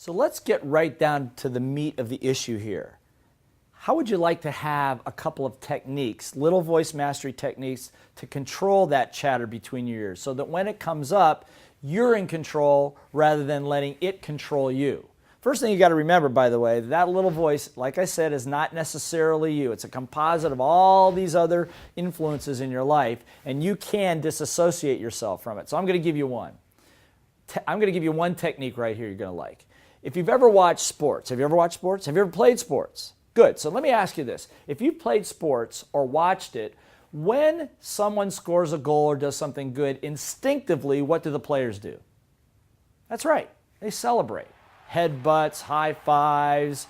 So let's get right down to the meat of the issue here. How would you like to have a couple of techniques, little voice mastery techniques, to control that chatter between your ears so that when it comes up, you're in control rather than letting it control you? First thing you got to remember, by the way, that little voice, like I said, is not necessarily you. It's a composite of all these other influences in your life, and you can disassociate yourself from it. So I'm going to give you one. I'm going to give you one technique right here you're going to like. If you've ever watched sports, have you ever watched sports? Have you ever played sports? Good. So let me ask you this. If you've played sports or watched it, when someone scores a goal or does something good, instinctively, what do the players do? That's right. They celebrate. Headbutts, high fives,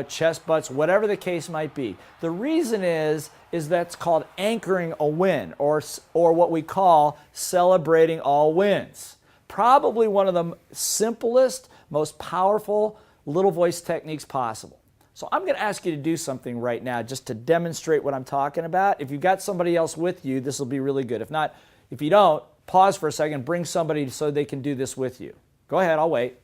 chest butts, whatever the case might be. The reason is that's called anchoring a win, or what we call celebrating all wins. Probably one of the simplest, most powerful little voice techniques possible. So I'm going to ask you to do something right now just to demonstrate what I'm talking about. If you've got somebody else with you, this will be really good. If not, if you don't, pause for a second, bring somebody so they can do this with you. Go ahead, I'll wait.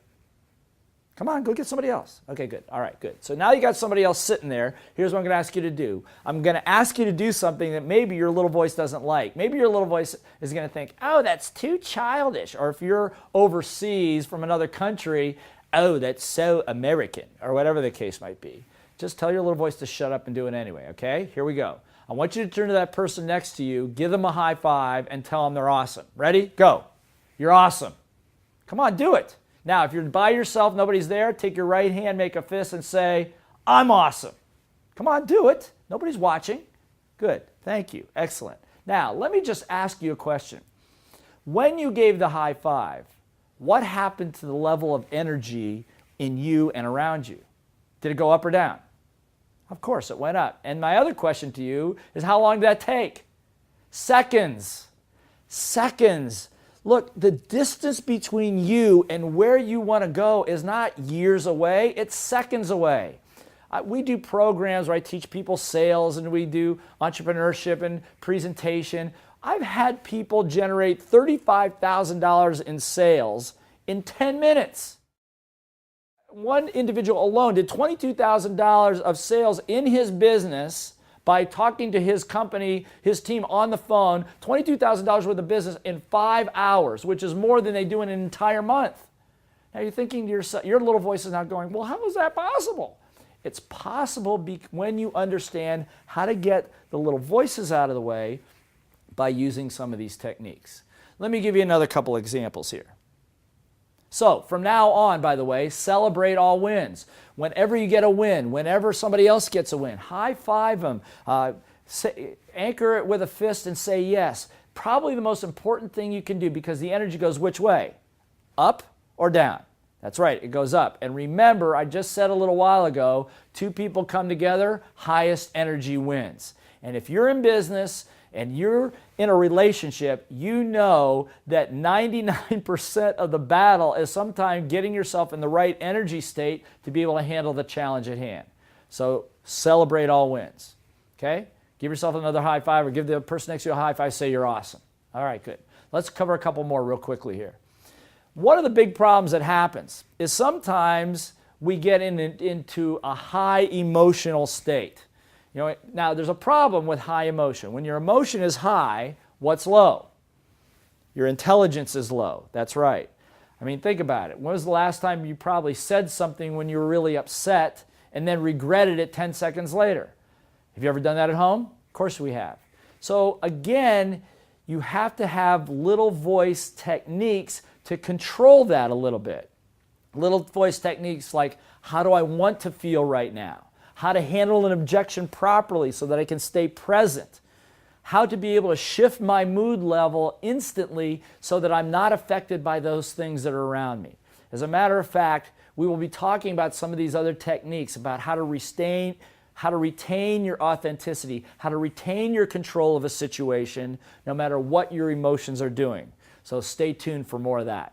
Come on, go get somebody else. Okay, good. All right, good. So now you got somebody else sitting there. Here's what I'm going to ask you to do. I'm going to ask you to do something that maybe your little voice doesn't like. Maybe your little voice is going to think, oh, that's too childish. Or if you're overseas from another country, oh, that's so American, or whatever the case might be. Just tell your little voice to shut up and do it anyway, okay? Here we go. I want you to turn to that person next to you, give them a high five, and tell them they're awesome. Ready? Go. You're awesome. Come on, do it. Now, if you're by yourself, nobody's there, take your right hand, make a fist, and say, I'm awesome. Come on, do it. Nobody's watching. Good. Thank you. Excellent. Now, let me just ask you a question. When you gave the high five, what happened to the level of energy in you and around you? Did it go up or down? Of course, it went up. And my other question to you is, how long did that take? Seconds. Seconds. Look, the distance between you and where you want to go is not years away, it's seconds away. We do programs where I teach people sales, and we do entrepreneurship and presentation. I've had people generate $35,000 in sales in 10 minutes. One individual alone did $22,000 of sales in his business by talking to his company, his team on the phone, $22,000 worth of business in 5 hours, which is more than they do in an entire month. Now you're thinking to yourself, your little voice is now going, well, how is that possible? It's possible when you understand how to get the little voices out of the way by using some of these techniques. Let me give you another couple examples here. So from now on, by the way, celebrate all wins. Whenever you get a win, whenever somebody else gets a win, high five them, anchor it with a fist and say yes. Probably the most important thing you can do, because the energy goes which way? Up or down? That's right, it goes up. And remember, I just said a little while ago, two people come together, highest energy wins. And if you're in business and you're in a relationship, you know that 99% of the battle is sometimes getting yourself in the right energy state to be able to handle the challenge at hand. So celebrate all wins, okay? Give yourself another high five, or give the person next to you a high five, say you're awesome. All right, good. Let's cover a couple more real quickly here. One of the big problems that happens is sometimes we get into a high emotional state. Now there's a problem with high emotion. When your emotion is high, what's low? Your intelligence is low. That's right. I mean, think about it. When was the last time you probably said something when you were really upset and then regretted it 10 seconds later? Have you ever done that at home? Of course we have. So again, you have to have little voice techniques to control that a little bit. Little voice techniques like, how do I want to feel right now? How to handle an objection properly so that I can stay present. How to be able to shift my mood level instantly so that I'm not affected by those things that are around me. As a matter of fact, we will be talking about some of these other techniques about how to retain your authenticity, how to retain your control of a situation no matter what your emotions are doing. So stay tuned for more of that.